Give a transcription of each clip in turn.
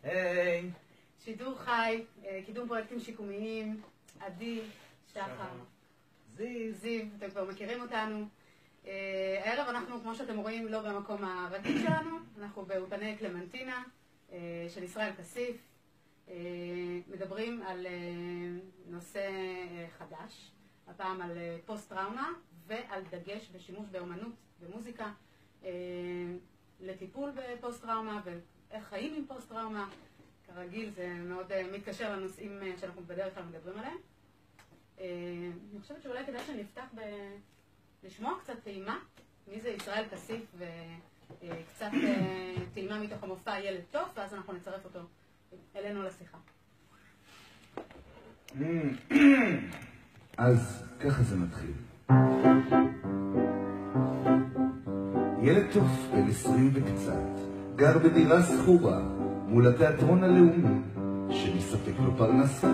היי. שידור חי, קידום פרויקטים שיקומיים, עדי, שחר, זיו, אתם כבר מכירים אותנו. הערב אנחנו, כמו שאתם רואים, לא במקום הרגיל שלנו, אנחנו באולפני קלמנטינה של ישראל כסיף. מדברים על נושא חדש, הפעם על פוסט-טראומה ועל דגש בשימוש באומנות ומוזיקה לטיפול בפוסט-טראומה ואיך חיים עם פוסט-טראומה. כרגיל זה מאוד מתקשר לנושאים שאנחנו בדרך כלל מדברים עליהם. אני חושבת שאולי כדאי שנפתח לשמוע קצת טעימה, מי זה ישראל כסיף, וקצת טעימה מתוך המופע ילד טוב, ואז אנחנו נצרף אותו אלינו לשיחה. אז ככה זה מתחיל. ילד טוב בן 20 וקצת, גר בדירה שכורה מול התיאטרון הלאומי, שמספק לו פרנסה.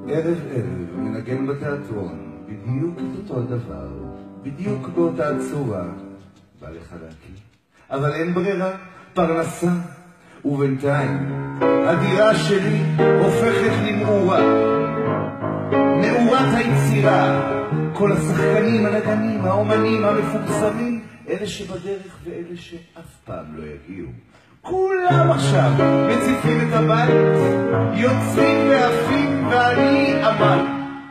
ערב ערב מנגן בתיאטרון, בדיוק את אותו הדבר, בדיוק באותה צורה. בא לך להקיא, אבל אין ברירה, פרנסה. ובינתיים הדירה שלי הופכת למאורה, מאורת היצירה. כל השחקנים, הנגנים, האומנים, המפורסמים, אלה שבדרך ואלה שאף פעם לא יגיעו, כולם עכשיו מציפים את הבית, יוצאים ועפים, ואני אמן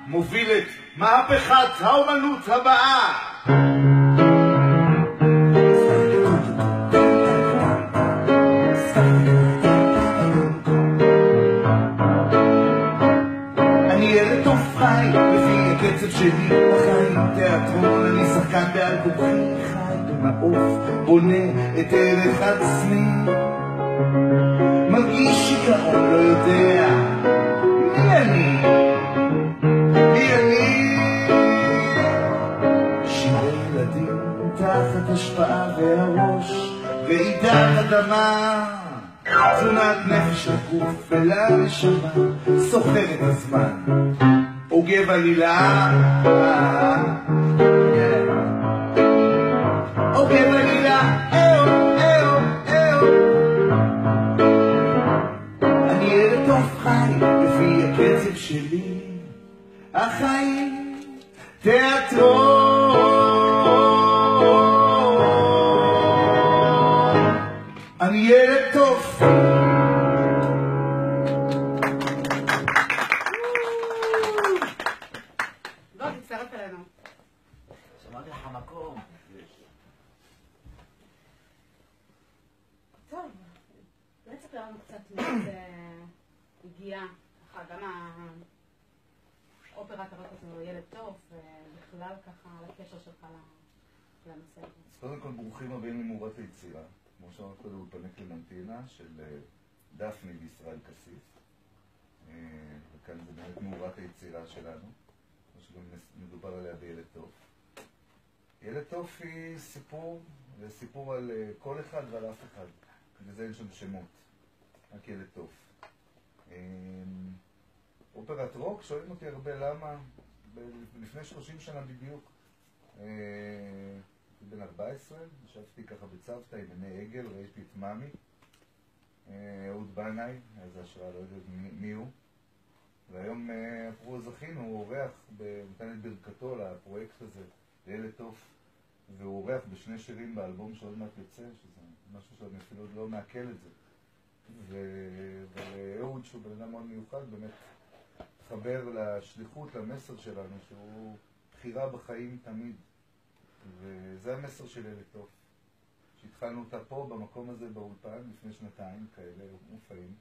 מוביל את מהפכת האומנות הבאה. אני ילד טוב חי לפי הקצב שלי בחיים, תיאטרון, אני שחקן בעל כוחי, חי במעוף, בונה את ערך עצמי, מרגיש שיגעון, לא יודע מי אני, שירי ילדים תחת השפעה והראש ועידת אדמה, תזונת נפש לגוף ולנשמה, סוחר את הזמן, עוגב עלילה, עוגב עלילה, אני ילד טוב חי לפי הקצב שלי, החיים תיאטרון, אני ילד טוב. בוא, תצטרף אלינו. שמעתי לך מקום. טוב, אולי תספר לנו קצת מאיזה הגיעה, גם האופרה אתה רואה כזה ילד טוב, ובכלל ככה על הקשר שלך לנושא. אז קודם כל ברוכים הבאים למאורת היצירה, כמו שאמרת קודם אולפני קלמנטינה של דפני וישראל כסיף, וכאן זה באמת מאורת היצירה שלנו, כמו שגם מדובר עליה בילד טוב. ילד טוב היא סיפור, זה סיפור על כל אחד ועל אף אחד, וזה אין שם שמות, רק ילד טוב. אופרת רוק, שואלים אותי הרבה למה, לפני 30 שנה בדיוק, בן 14, ישבתי ככה בצוותא עם עיני עגל, ראיתי את ממי, אהוד בנאי, איזה השראה, לא יודעת מי הוא, והיום אפרו זכינו, הוא אורח, נתן את ברכתו לפרויקט הזה, לילד טוב, והוא אורח בשני שירים באלבום שעוד מעט יוצא, שזה משהו שאני אפילו עוד לא מעכל את זה. ואהוד, שהוא בן אדם מאוד מיוחד, באמת חבר לשליחות, למסר שלנו, שהוא בחירה בחיים תמיד. וזה המסר של ילד טוב. שהתחלנו אותה פה, במקום הזה, באולפן, לפני שנתיים, כאלה מופעים.